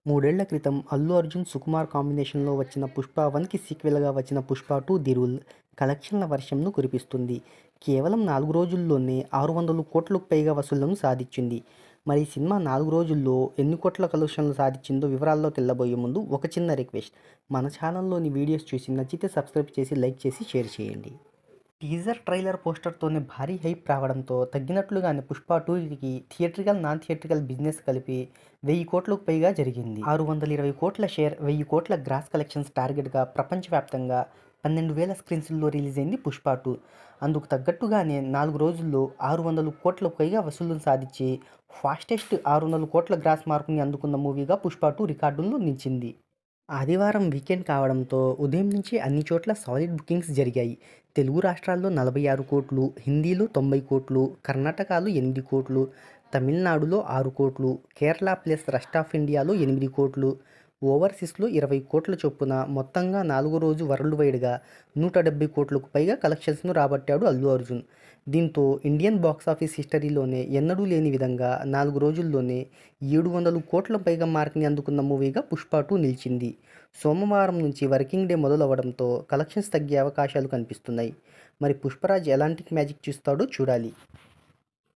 మూడేళ్ల క్రితం అల్లు అర్జున్, సుకుమార్ కాంబినేషన్లో వచ్చిన 'పుష్ప 1'కి సీక్వెల్గా వచ్చిన 'పుష్ప 2' ది రూల్ కలెక్షన్ల వర్షంను కురిపిస్తుంది. కేవలం 4 రోజుల్లోనే 600 కోట్లకు పైగా వసూళ్లను సాధించింది. మరి ఈ సినిమా 4 రోజుల్లో ఎన్ని కోట్ల కలెక్షన్లు సాధించిందో వివరాల్లోకెళ్లబోయే ముందు ఒక చిన్న రిక్వెస్ట్. మన ఛానల్లోని వీడియోస్ చూసి నచ్చితే సబ్స్క్రైబ్ చేసి, లైక్ చేసి, షేర్ చేయండి. టీజర్, ట్రైలర్, పోస్టర్తోనే భారీ హైప్ రావడంతో తగ్గినట్లుగానే 'పుష్ప 2'కి థియేట్రికల్, నాన్ థియేట్రికల్ బిజినెస్ కలిపి 1000 కోట్లకు పైగా జరిగింది. 620 కోట్ల షేర్, 1000 కోట్ల గ్రాస్ కలెక్షన్స్ టార్గెట్గా ప్రపంచవ్యాప్తంగా 12,000 స్క్రీన్స్లో రిలీజ్ అయింది 'పుష్ప 2'. అందుకు తగ్గట్టుగానే 4 రోజుల్లో 600 కోట్లకు పైగా వసూళ్లను సాధించి ఫాస్టెస్ట్ 600 కోట్ల గ్రాస్ మార్కుని అందుకున్న మూవీగా 'పుష్ప 2' రికార్డుల్లో నిలిచింది. ఆదివారం వీకెండ్ కావడంతో ఉదయం నుంచి అన్ని చోట్ల సాలిడ్ బుకింగ్స్ జరిగాయి. తెలుగు రాష్ట్రాల్లో 46 కోట్లు, హిందీలో 90 కోట్లు, కర్ణాటకలో 8 కోట్లు, తమిళనాడులో 6 కోట్లు, కేరళ ప్లస్ రెస్ట్ ఆఫ్ ఇండియాలో 8 కోట్లు, ఓవర్సీస్లో 20 కోట్ల చొప్పున మొత్తంగా 4వ రోజు వరల్డ్ వైడ్గా 170 కోట్లకు పైగా కలెక్షన్స్ను రాబట్టాడు అల్లు అర్జున్. దీంతో ఇండియన్ బాక్సాఫీస్ హిస్టరీలోనే ఎన్నడూ లేని విధంగా 4 రోజుల్లోనే 700 కోట్ల పైగా మార్క్ని అందుకున్న మూవీగా 'పుష్ప 2' నిలిచింది. సోమవారం నుంచి వర్కింగ్ డే మొదలవడంతో కలెక్షన్స్ తగ్గే అవకాశాలు కనిపిస్తున్నాయి. మరి పుష్పరాజ్ ఎలాంటి మ్యాజిక్ చూస్తాడో చూడాలి.